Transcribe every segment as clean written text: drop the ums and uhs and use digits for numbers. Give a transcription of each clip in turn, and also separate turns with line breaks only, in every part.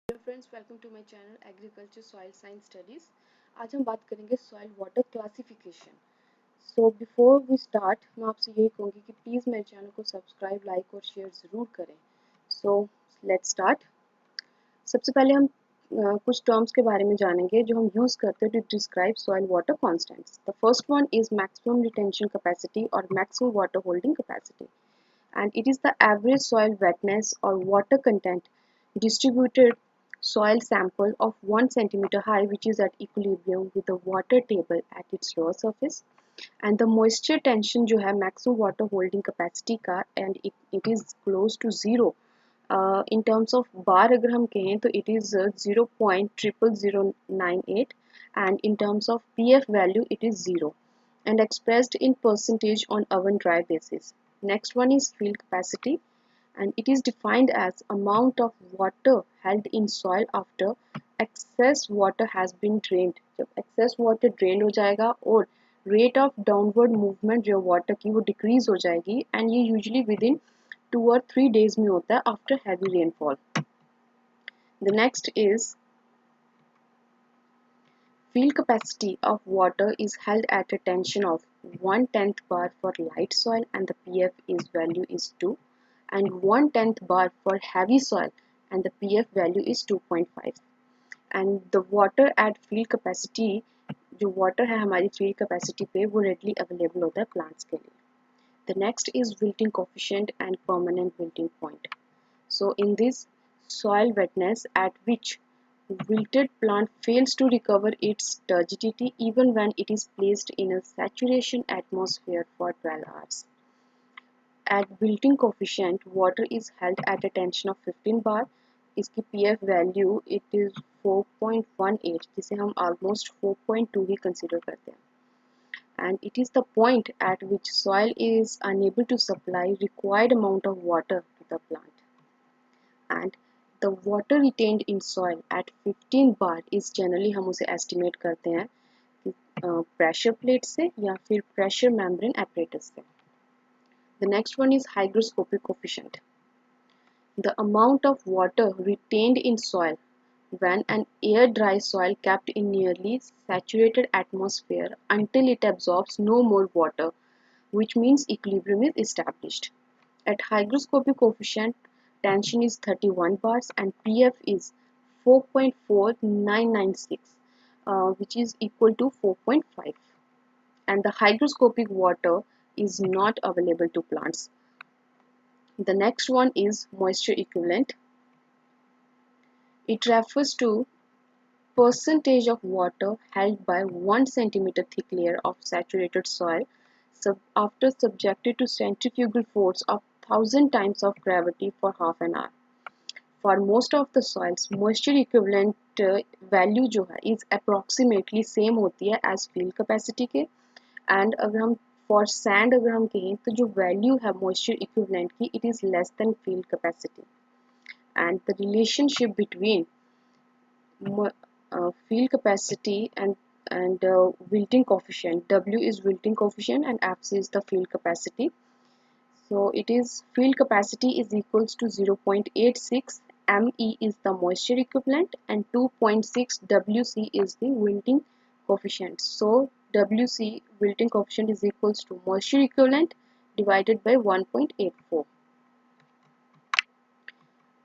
Hello friends, welcome to my channel agriculture soil science studies. आज हम बात करेंगे soil water classification. So before we start, मैं आपसे यही कहूँगी कि प्लीज़ मेरे चैनल को सब्सक्राइब, लाइक और शेयर ज़रूर करें। So let's start. सबसे पहले हम कुछ टर्म्स के बारे में जानेंगे जो हम यूज़ करते हैं to describe soil water constants. The first one is maximum retention capacity और maximum water holding capacity, and it is the average soil wetness or water content distributed soil sample of 1 centimeter high which is at equilibrium with the water table at its lower surface, and the moisture tension जो है maximum water holding capacity का, and it is close to zero. In terms of bar अगर हम कहें तो it is 0.00098, and in terms of pf value it is 0 and expressed in percentage on oven dry basis. Next one is field capacity, and it is defined as amount of water held in soil after excess water has been drained. जब excess water drained हो जाएगा और rate of downward movement जो water की वो decrease हो जाएगी, and ये usually within 2 or 3 days में होता है after heavy rainfall. The next is field capacity of water is held at a tension of 1/10 bar for light soil and the pF is value is 2, and 1/10 bar for heavy soil and the pF value is 2.5. And the water at field capacity, जो water है हमारी field capacity पे, वो readily available होता है plants के लिए. The next is wilting coefficient and permanent wilting point. So in this, soil wetness at which wilted plant fails to recover its turgidity even when it is placed in a saturation atmosphere for 12 hours. At wilting coefficient, water is held at a tension of 15 bar. इसकी pF value it is 4.18, जिसे हम almost 4.2 ही consider करते हैं. And it is the point at which soil is unable to supply required amount of water to the plant. And the water retained in soil at 15 bar is generally हम उसे estimate करते हैं pressure plate से या फिर pressure membrane apparatus से. The next one is hygroscopic coefficient. The amount of water retained in soil when an air dry soil kept in nearly saturated atmosphere until it absorbs no more water, which means equilibrium is established. At hygroscopic coefficient, tension is 31 bars and PF is 4.4996, which is equal to 4.5. And the hygroscopic water is not available to plants. The next one is moisture equivalent. It refers to percentage of water held by 1 centimeter thick layer of saturated soil after subjected to centrifugal force of 1000 times of gravity for half an hour. For most of the soils, moisture equivalent value जो है is approximately same होती है as field capacity के, and अगर हम for sand अगर हम कहें तो जो value है moisture equivalent की it is less than field capacity. And the relationship between field capacity and wilting coefficient, W is wilting coefficient and F is the field capacity. So it is field capacity is equals to 0.86, ME is the moisture equivalent and 2.6 WC is the wilting coefficient. So WC wilting coefficient is equals to moisture equivalent divided by 1.84.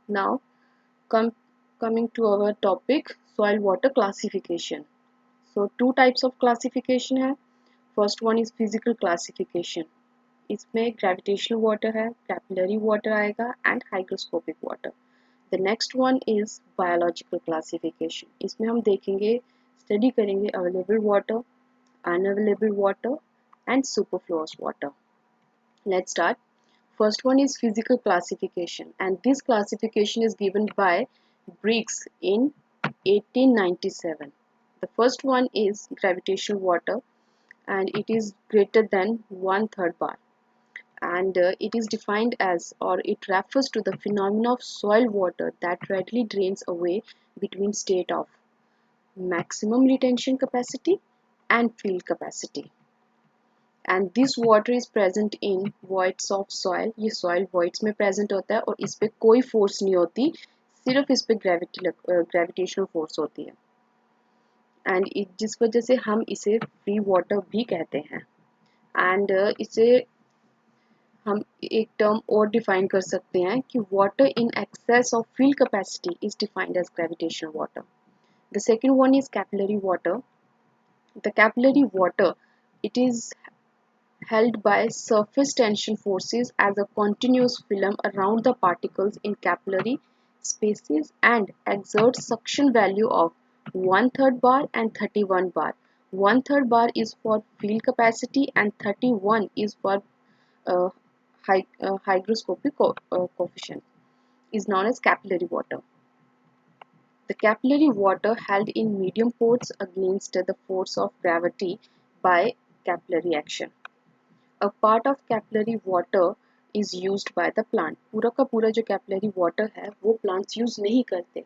Now coming to our topic, soil water classification. So two types of classification है. First one is physical classification. इसमें gravitational water है, capillary water आएगा and hygroscopic water. The next one is biological classification. इसमें हम देखेंगे, study करेंगे available water, unavailable water and superfluous water. Let's start. First one is physical classification, and this classification is given by Briggs in 1897. The first one is gravitational water, and it is greater than 1/3 bar, and it is defined as, or it refers to the phenomena of soil water that readily drains away between state of maximum retention capacity and field capacity. And this water is present in voids of soil. ये soil voids में present होता है और इस पे कोई force नहीं होती, सिर्फ इस पे ग्रेविटेशनल फोर्स होती है, एंड जिस वजह से हम इसे फ्री वाटर भी कहते हैं। एंड इसे हम एक टर्म और डिफाइन कर सकते हैं कि water in excess of field capacity is defined as gravitational water. The second one is capillary water. The capillary water, it is held by surface tension forces as a continuous film around the particles in capillary spaces and exerts suction value of 1/3 bar and 31 bar. 1/3 bar is for field capacity and 31 is for uh, hygroscopic coefficient, is known as capillary water. The capillary water held in medium ports against the force of gravity by capillary action. A part of capillary water is used by the plant. पूरा का पूरा जो capillary water है वो plants use नहीं करते.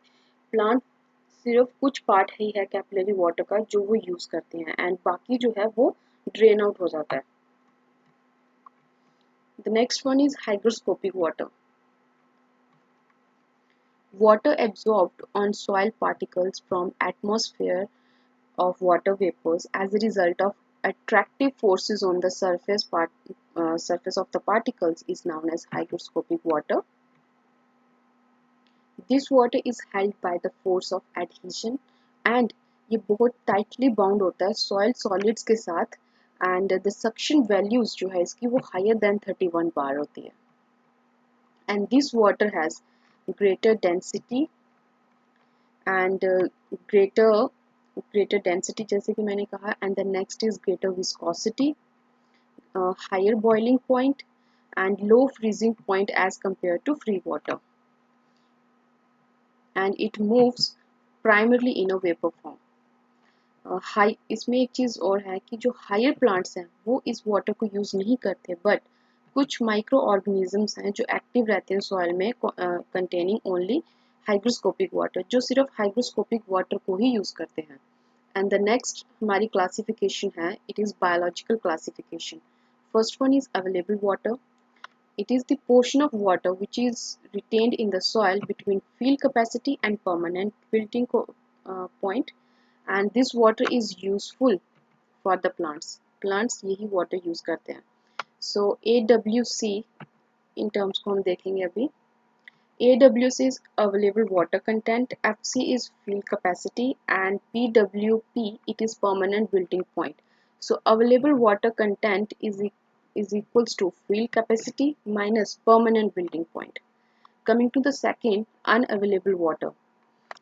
Plant सिर्फ कुछ part ही है capillary water का जो वो use करते हैं, and बाकी जो है वो drain out हो जाता है. The next one is hygroscopic water. Water absorbed on soil particles from atmosphere of water vapors as a result of attractive forces on the surface of the particles is known as hygroscopic water. This water is held by the force of adhesion and ये बहुत tightly bound होता है soil solids के साथ, and the suction values जो है इसकी वो higher than 31 bar होती है, and this water has greater density and greater density जैसे कि मैंने कहा, and the next is greater viscosity, higher boiling point and low freezing point as compared to free water, and it moves primarily in a vapor form. High इसमें एक चीज़ और है कि जो हायर प्लांट्स हैं वो इस वाटर को यूज़ नहीं करते, बट कुछ माइक्रो ऑर्गेनिजम्स हैं जो एक्टिव रहते हैं सॉइल में कंटेनिंग ओनली हाइग्रोस्कोपिक वाटर, जो सिर्फ हाइग्रोस्कोपिक वाटर को ही यूज़ करते हैं. एंड द नेक्स्ट हमारी क्लासिफिकेशन है, it is biological classification. First one is available water. It is the portion of water which is retained in the soil between field capacity and permanent wilting point, and this water is useful for the plants. Plants यही water use करते हैं. So AWC in terms को हम देखेंगे अभी. AWC is available water content, FC is field capacity, and PWP it is permanent wilting point. So available water content is equals to field capacity minus permanent wilting point. Coming to the second, unavailable water.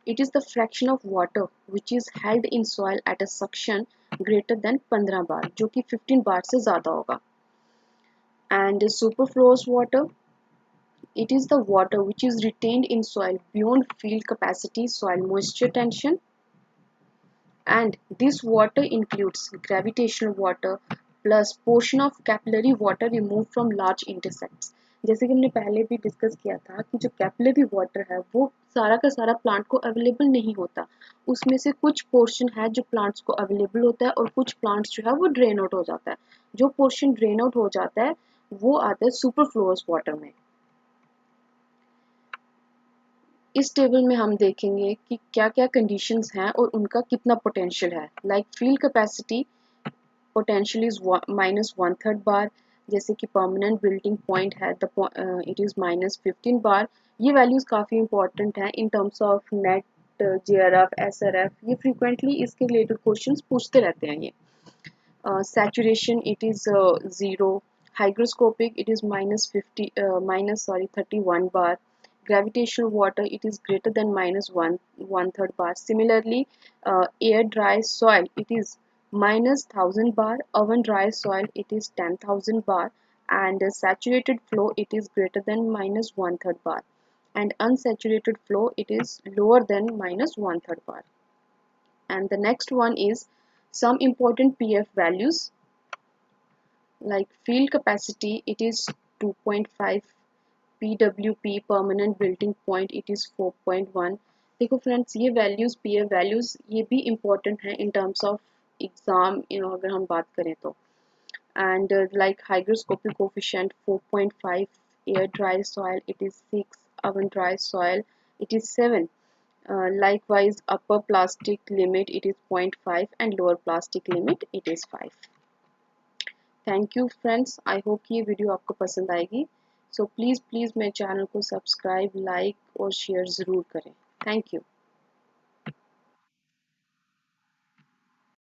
It is the fraction of water which is held in soil at a suction greater than 15 bar, जो कि 15 bar से ज़्यादा होगा. And superfluous water, it is the water which is retained in soil beyond field capacity soil moisture tension, and this water includes gravitational water plus portion of capillary water removed from large intersects. जैसे कि हमने पहले भी discuss किया था कि जो capillary water है वो सारा का सारा प्लांट को अवेलेबल नहीं होता, उसमें से कुछ पोर्शन है जो प्लांट्स को अवेलेबल होता है और कुछ प्लांट्स जो है वो ड्रेन आउट हो जाता है. जो पोर्शन ड्रेन आउट हो जाता है वो आता है सुपरफ्लोअस वाटर में. इस टेबल में हम देखेंगे कि क्या क्या कंडीशंस हैं और उनका कितना पोटेंशियल है. Like field capacity potential is -1/3 बार, जैसे कि परमानेंट बिल्टिंग पॉइंट है इट इज़ -15 बार. ये वैल्यूज़ काफ़ी इंपॉर्टेंट हैं in terms of net, JRF, SRF, ये फ्रीक्वेंटली इसके रिलेटेड क्वेश्चंस पूछते रहते हैं ये. Saturation it is 0. Hygroscopic it is -31 bar. Gravitational water it is greater than -1/3 bar. Similarly, air dry soil it is -1000 bar. Oven dry soil it is 10,000 bar, and saturated flow it is greater than -1/3 bar, and unsaturated flow it is lower than -1/3 bar. And the next one is some important PF values. Like field capacity it is 2.5, PWP permanent building point it is 4.1. देखो friends ये values PF values ये भी important हैं in terms of exam अगर हम बात करें तो. And like hygroscopic coefficient 4.5, air dry soil it is 6, oven dry soil it is 7. Likewise upper plastic limit it is 0.5 and lower plastic limit it is 5. Thank you friends, I hope कि ये video आपको पसंद आएगी. So please मेरे channel को subscribe, like और share ज़रूर करें. Thank you.